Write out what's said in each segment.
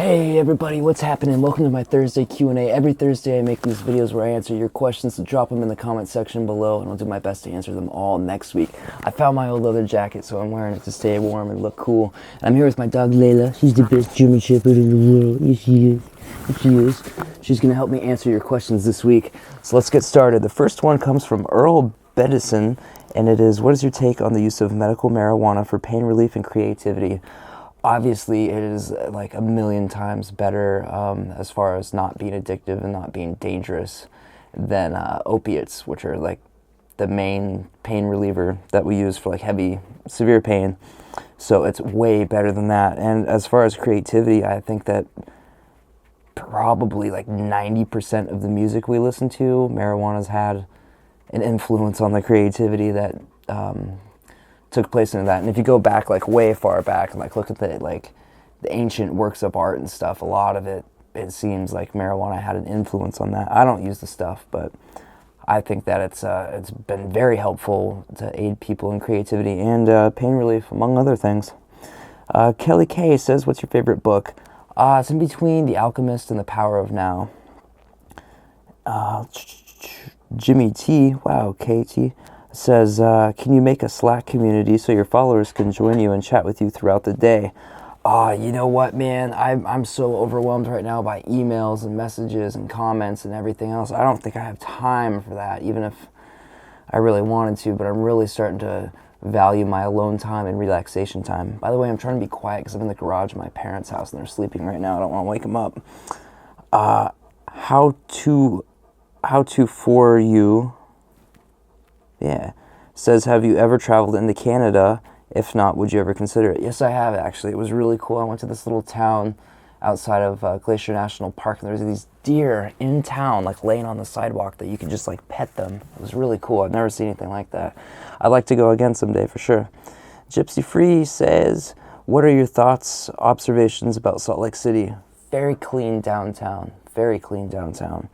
Hey everybody, what's happening? Welcome to my Thursday Q&A. Every Thursday I make these videos where I answer your questions, so drop them in the comment section below and I'll do my best to answer them all next week. I found my old leather jacket, so I'm wearing it to stay warm and look cool. And I'm here with my dog Layla. She's the best German Shepherd in the world. Yes, she is. Yes, she is. She's going to help me answer your questions this week. So let's get started. The first one comes from Earl Bedison, and it is, what is your take on the use of medical marijuana for pain relief and creativity? Obviously, it is like a million times better as far as not being addictive and not being dangerous than opiates, which are like the main pain reliever that we use for like heavy, severe pain. So it's way better than that. And as far as creativity, I think that probably like 90% of the music we listen to, marijuana's had an influence on the creativity that took place in that. And if you go back like way far back and like look at the ancient works of art and stuff, a lot of it seems like marijuana had an influence on that. I don't use the stuff, but I think that it's been very helpful to aid people in creativity and pain relief, among other things. Kelly K says, what's your favorite book? It's in between The Alchemist and The Power of Now. Jimmy T, wow, KT, says, can you make a Slack community so your followers can join you and chat with you throughout the day? You know what, man? I'm so overwhelmed right now by emails and messages and comments and everything else. I don't think I have time for that, even if I really wanted to, but I'm really starting to value my alone time and relaxation time. By the way, I'm trying to be quiet because I'm in the garage of my parents' house and they're sleeping right now. I don't want to wake them up. How to for you... Yeah. Says, have you ever traveled into Canada? If not, would you ever consider it? Yes, I have, actually. It was really cool. I went to this little town outside of Glacier National Park, and there was these deer in town, like laying on the sidewalk that you could just like pet them. It was really cool. I've never seen anything like that. I'd like to go again someday for sure. Gypsy Free says, what are your thoughts, observations about Salt Lake City? Very clean downtown. Very clean downtown.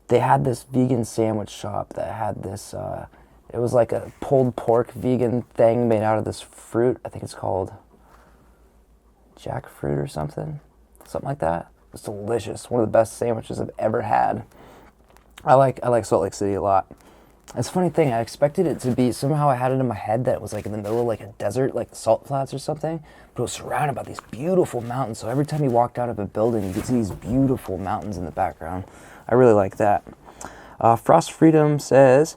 They had this vegan sandwich shop that had this, it was like a pulled pork vegan thing made out of this fruit. I think it's called jackfruit or something like that. It was delicious. One of the best sandwiches I've ever had. I like Salt Lake City a lot. It's a funny thing, I expected it to be, somehow I had it in my head that it was like in the middle of like a desert, like salt flats or something, but it was surrounded by these beautiful mountains. So every time you walked out of a building, you could see these beautiful mountains in the background. I really like that. Frost Freedom says,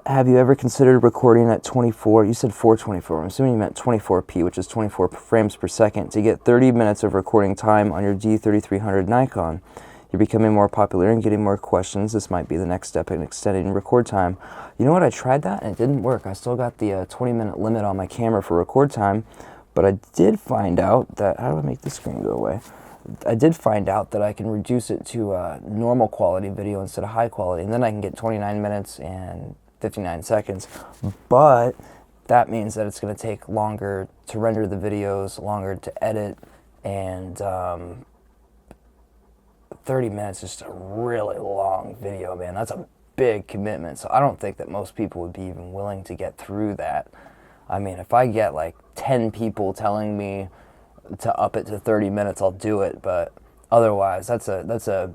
have you ever considered recording at 24? You said 424. I'm assuming you meant 24p, which is 24 frames per second, to get 30 minutes of recording time on your D3300 Nikon. You're becoming more popular and getting more questions. This might be the next step in extending record time. You know what? I tried that and it didn't work. I still got the 20-minute limit on my camera for record time, but I did find out that, how do I make this screen go away? I did find out that I can reduce it to normal quality video instead of high quality, and then I can get 29 minutes and 59 seconds. But that means that it's going to take longer to render the videos, longer to edit, and 30 minutes is just a really long video, man. That's a big commitment. So I don't think that most people would be even willing to get through that. I mean, if I get like 10 people telling me to up it to 30 minutes, I'll do it, but otherwise that's a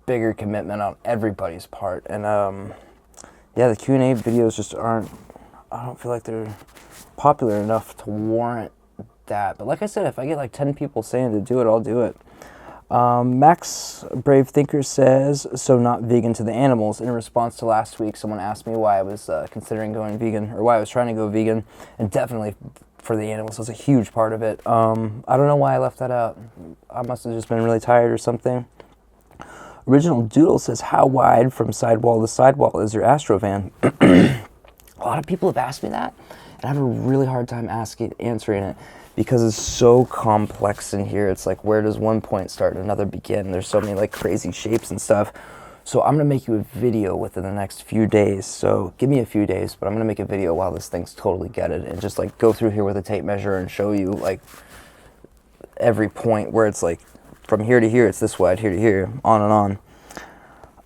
bigger commitment on everybody's part. And yeah, the Q&A videos just aren't, I don't feel like they're popular enough to warrant that. But like I said, if I get like 10 people saying to do it, I'll do it. Max Brave Thinker says, so not vegan to the animals. In response to last week, someone asked me why I was considering going vegan, or why I was trying to go vegan, and definitely for the animals was a huge part of it. I don't know why I left that out. I must have just been really tired or something. Original Doodle says, how wide from sidewall to sidewall is your Astrovan? A lot of people have asked me that, and I have a really hard time answering it because it's so complex in here. It's like, where does one point start and another begin? There's so many like crazy shapes and stuff. So I'm going to make you a video within the next few days. So give me a few days, but I'm going to make a video while this thing's totally gutted and just like go through here with a tape measure and show you like every point where it's like from here to here, it's this wide, here to here, on and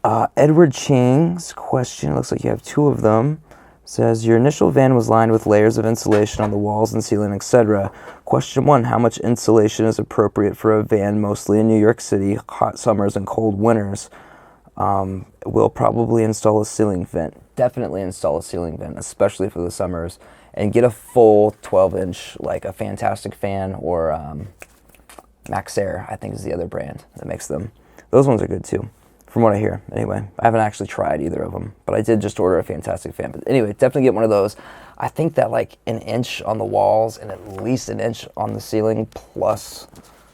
on. Edward Ching's question, looks like you have two of them. Says, your initial van was lined with layers of insulation on the walls and ceiling, etc. Question 1, how much insulation is appropriate for a van, mostly in New York City, hot summers and cold winters? We'll probably install a ceiling vent. Definitely install a ceiling vent, especially for the summers. And get a full 12-inch, like a Fantastic Fan or Max Air, I think is the other brand that makes them. Those ones are good too, from what I hear. Anyway, I haven't actually tried either of them, but I did just order a Fantastic Fan. But anyway, definitely get one of those. I think that like an inch on the walls and at least an inch on the ceiling, plus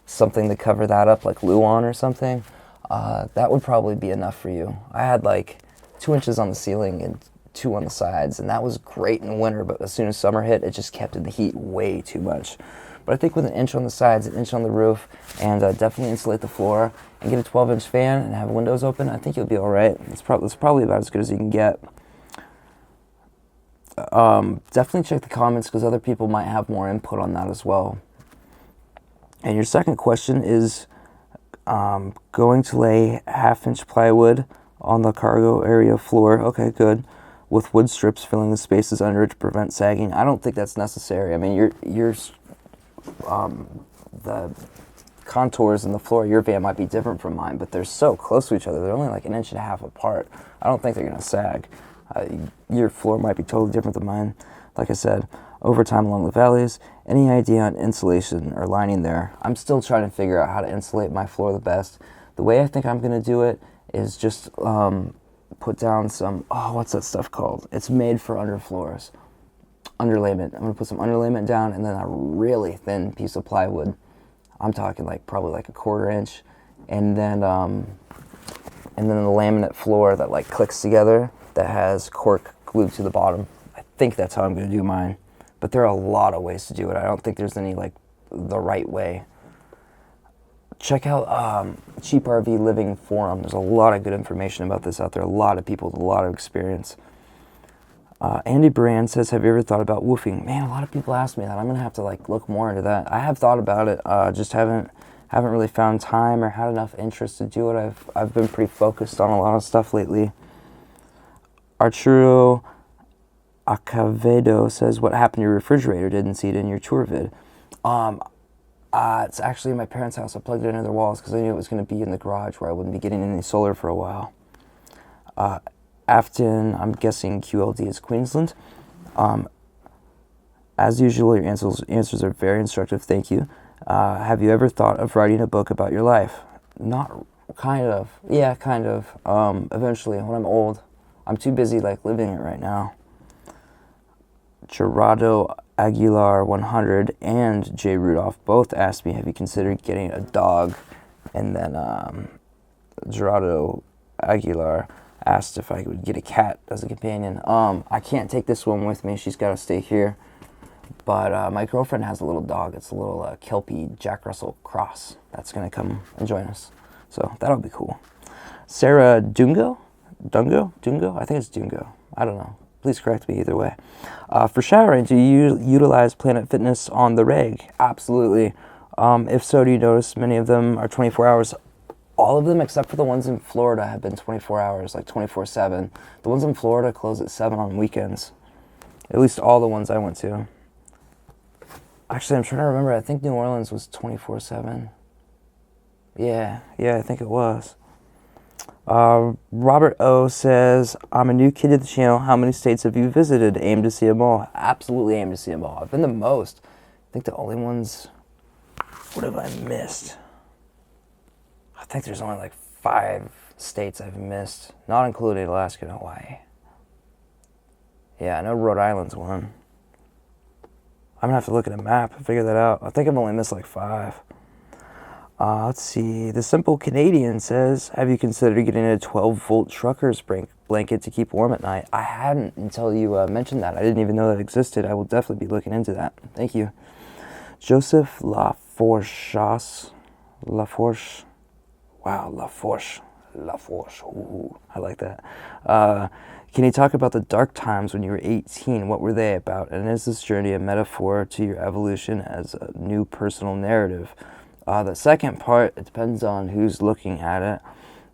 something to cover that up, like Luan or something, that would probably be enough for you. I had like 2 inches on the ceiling and 2 on the sides, and that was great in winter, but as soon as summer hit, it just kept in the heat way too much. But I think with an inch on the sides, an inch on the roof, and definitely insulate the floor, and get a 12-inch fan and have windows open, I think you'll be all right. It's probably about as good as you can get. Definitely check the comments because other people might have more input on that as well. And your second question is going to lay 1/2-inch plywood on the cargo area floor. Okay, good. With wood strips filling the spaces under it to prevent sagging. I don't think that's necessary. I mean, the contours in the floor of your van might be different from mine, but they're so close to each other. They're only like 1.5 inches apart. I don't think they're gonna sag. Your floor might be totally different than mine. Like I said, over time along the valleys. Any idea on insulation or lining there? I'm still trying to figure out how to insulate my floor the best. The way I think I'm gonna do it is just put down some, what's that stuff called? It's made for underfloors. Underlayment. I'm gonna put some underlayment down and then a really thin piece of plywood. I'm talking like probably like a 1/4 inch, and then the laminate floor that like clicks together that has cork glued to the bottom. I think that's how I'm gonna do mine, but there are a lot of ways to do it. I don't think there's any like the right way. Check out Cheap RV Living Forum. There's a lot of good information about this out there. A lot of people with a lot of experience. Andy Brand says, have you ever thought about woofing? Man, a lot of people ask me that. I'm gonna have to like look more into that. I have thought about it, just haven't really found time or had enough interest to do it. I've been pretty focused on a lot of stuff lately. Arturo Acevedo says, what happened to your refrigerator? Didn't see it in your tour vid. It's actually in my parents' house. I plugged it into their walls because I knew it was going to be in the garage where I wouldn't be getting any solar for a while. Afton, I'm guessing QLD is Queensland. As usual, your answers are very instructive. Thank you. Have you ever thought of writing a book about your life? Not, kind of. Yeah, kind of. Eventually, when I'm old. I'm too busy like living it right now. Gerardo Aguilar 100 and Jay Rudolph both asked me, have you considered getting a dog? And then Gerardo Aguilar asked if I would get a cat as a companion. I can't take this one with me. She's got to stay here. But my girlfriend has a little dog. It's a little Kelpie Jack Russell Cross that's going to come and join us. So that'll be cool. Sarah Dungo? I think it's Dungo. I don't know. Please correct me either way. For showering, do you utilize Planet Fitness on the reg? Absolutely. If so, do you notice many of them are 24 hours? All of them except for the ones in Florida have been 24 hours, like 24/7. The ones in Florida close at 7 on weekends. At least all the ones I went to. Actually, I'm trying to remember. I think New Orleans was 24/7. Yeah, I think it was. Robert O says, I'm a new kid to the channel. How many states have you visited? Aim to see them all. Absolutely aim to see them all. I've been the most. I think the only ones, what have I missed? I think there's only like 5 states I've missed, not including Alaska and Hawaii. Yeah, I know Rhode Island's one. I'm gonna have to look at a map and figure that out. I think I've only missed like 5. Let's see. The Simple Canadian says, have you considered getting a 12-volt trucker's blanket to keep warm at night? I hadn't until you mentioned that. I didn't even know that existed. I will definitely be looking into that. Thank you. Joseph Laforche. Wow, Laforche. Ooh, I like that. Can you talk about the dark times when you were 18? What were they about? And is this journey a metaphor to your evolution as a new personal narrative? The second part, it depends on who's looking at it.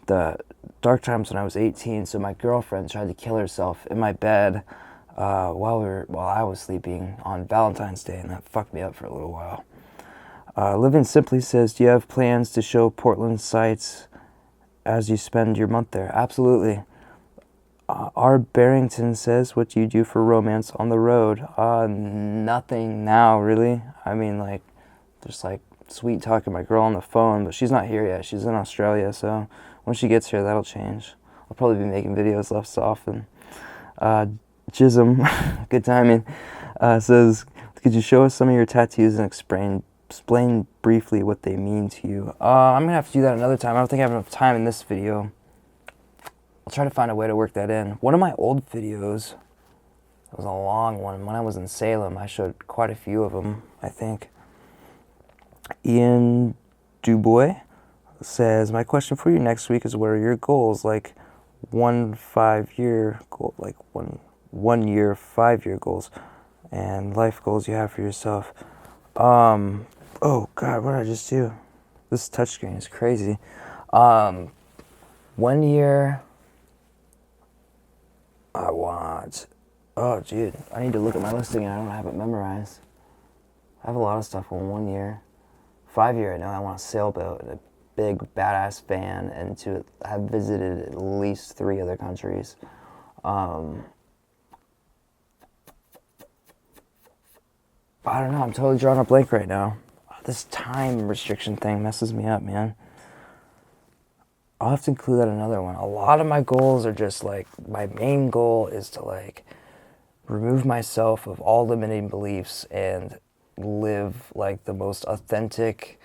The dark times when I was 18, so my girlfriend tried to kill herself in my bed while I was sleeping on Valentine's Day, and that fucked me up for a little while. Living Simply says, do you have plans to show Portland sites as you spend your month there? Absolutely. R. Barrington says, what do you do for romance on the road? Nothing now, really. I mean, like, just like sweet talking my girl on the phone, but she's not here yet. She's in Australia, so when she gets here, that'll change. I'll probably be making videos less often. Jism, good timing, says, could you show us some of your tattoos and explain briefly what they mean to you? I'm gonna have to do that another time. I don't think I have enough time in this video. I'll try to find a way to work that in. One of my old videos, it was a long one, when I was in Salem, I showed quite a few of them, I think. Ian Dubois says, my question for you next week is, what are your goals? Like 1 5-year goal, like one year, 5-year goals, and life goals you have for yourself. Oh God, what did I just do? This touchscreen is crazy. 1 year, I want, oh dude, I need to look at my listing and I don't have it memorized. I have a lot of stuff on 1 year. 5-year, I know I want a sailboat and a big badass van, and to have visited at least 3 other countries. I don't know, I'm totally drawing a blank right now. This time restriction thing messes me up, man. I'll have to include that in another one. A lot of my goals are just like, my main goal is to like remove myself of all limiting beliefs and live like the most authentic,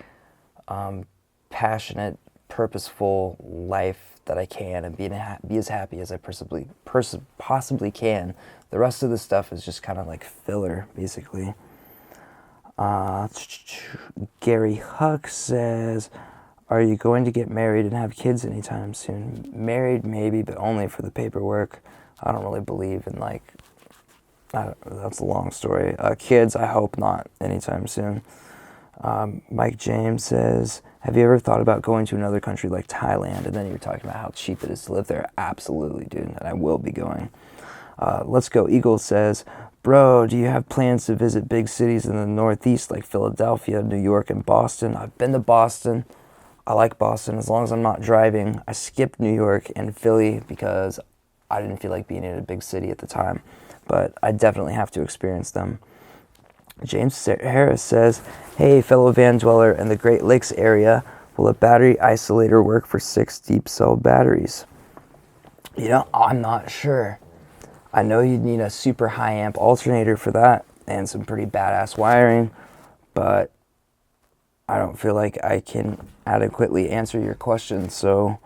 passionate, purposeful life that I can, and be as happy as I possibly can. The rest of the stuff is just kind of like filler, basically. Gary Huck says, are you going to get married and have kids anytime soon? Married, maybe, but only for the paperwork. I don't really believe in, like, that's a long story. Kids, I hope not anytime soon. Mike James says, have you ever thought about going to another country like Thailand? And then you're talking about how cheap it is to live there. Absolutely, dude, and I will be going. Let's Go Eagle says, bro, do you have plans to visit big cities in the Northeast like Philadelphia, New York, and Boston? I've been to Boston. I like Boston as long as I'm not driving. I skipped New York and Philly because I didn't feel like being in a big city at the time, but I definitely have to experience them. James Harris says, hey, fellow van dweller in the Great Lakes area, will a battery isolator work for 6 deep cell batteries? You know, I'm not sure. I know you'd need a super high amp alternator for that and some pretty badass wiring, but I don't feel like I can adequately answer your question. So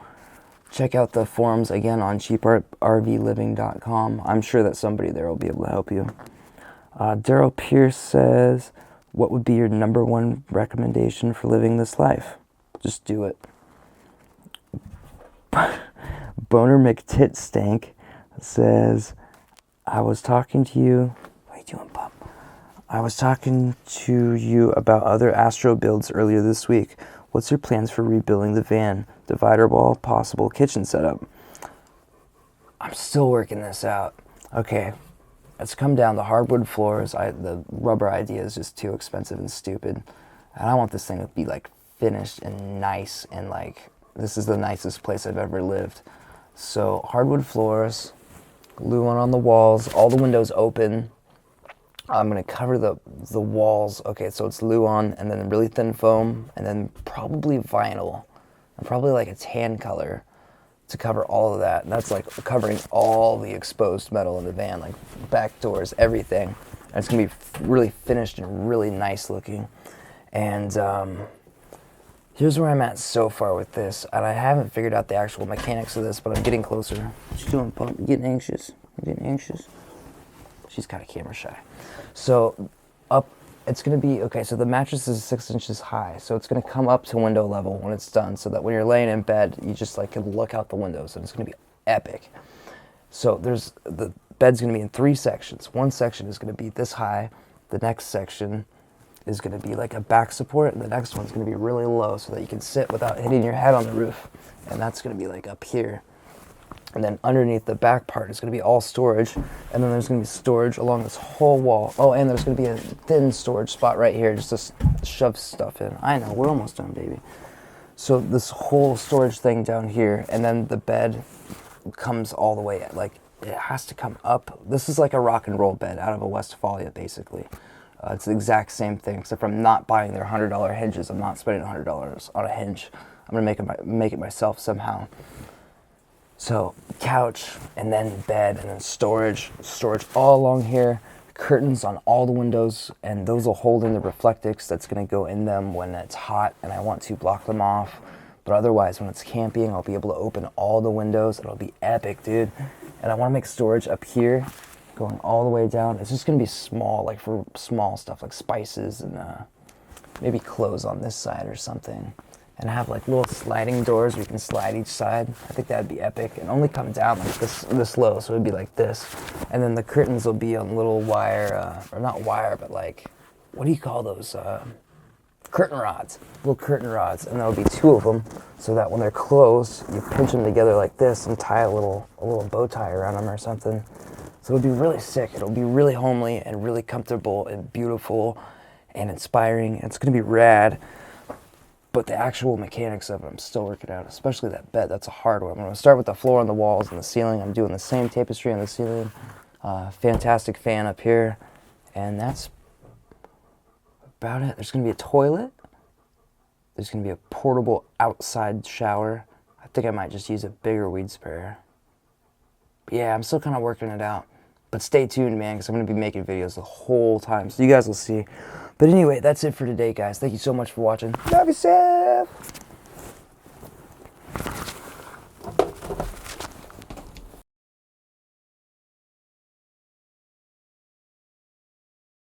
check out the forums again on cheaprvliving.com. I'm sure that somebody there will be able to help you. Daryl Pierce says, what would be your #1 recommendation for living this life? Just do it. Boner McTitstank says, I was talking to you. What are you doing, pup? I was talking to you about other Astro builds earlier this week. What's your plans for rebuilding the van? Divider wall, possible kitchen setup. I'm still working this out. Okay, it's come down to hardwood floors. The rubber idea is just too expensive and stupid. And I want this thing to be like finished and nice, and like this is the nicest place I've ever lived. So hardwood floors, glue on the walls, all the windows open. I'm gonna cover the walls. Okay, so it's Luan and then really thin foam and then probably vinyl and probably like a tan color to cover all of that. And that's like covering all the exposed metal in the van, like back doors, everything. And it's gonna be really finished and really nice looking. And here's where I'm at so far with this. And I haven't figured out the actual mechanics of this, but I'm getting closer. What you doing, Pump? You getting anxious? You getting anxious? She's kind of camera shy. So up, it's gonna be, okay, so the mattress is 6 inches high. So it's gonna come up to window level when it's done, so that when you're laying in bed, you just like can look out the windows, and it's gonna be epic. So the bed's gonna be in 3 sections. One section is gonna be this high. The next section is gonna be like a back support, and the next one's gonna be really low so that you can sit without hitting your head on the roof. And that's gonna be like up here. And then underneath the back part is going to be all storage. And then there's going to be storage along this whole wall. Oh, and there's going to be a thin storage spot right here just to shove stuff in. I know, we're almost done, baby. So this whole storage thing down here, and then the bed comes all the way, like, it has to come up. This is like a rock and roll bed out of a Westphalia, basically. It's the exact same thing, except for I'm not buying their $100 hinges. I'm not spending $100 on a hinge. I'm gonna make it myself somehow. So couch, and then bed, and then storage all along here. Curtains on all the windows, and those will hold in the Reflectix that's gonna go in them when it's hot and I want to block them off. But otherwise, when it's camping, I'll be able to open all the windows. It'll be epic, dude. And I wanna make storage up here, going all the way down. It's just gonna be small, like for small stuff, like spices and maybe clothes on this side or something. And have like little sliding doors where you can slide each side. I think that'd be epic. And only come down like this low, so it'd be like this. And then the curtains will be on little wire, or not wire, but like, what do you call those? Curtain rods, little curtain rods. And there'll be 2 of them, so that when they're closed, you pinch them together like this and tie a little bow tie around them or something. So it'll be really sick. It'll be really homely and really comfortable and beautiful and inspiring. It's gonna be rad. But the actual mechanics of it, I'm still working out, especially that bed. That's a hard one. I'm going to start with the floor and the walls and the ceiling. I'm doing the same tapestry on the ceiling. Fantastic fan up here. And that's about it. There's going to be a toilet. There's going to be a portable outside shower. I think I might just use a bigger weed sprayer. But yeah, I'm still kind of working it out. But stay tuned, man, because I'm going to be making videos the whole time. So you guys will see. But anyway, that's it for today, guys. Thank you so much for watching. Love yourself.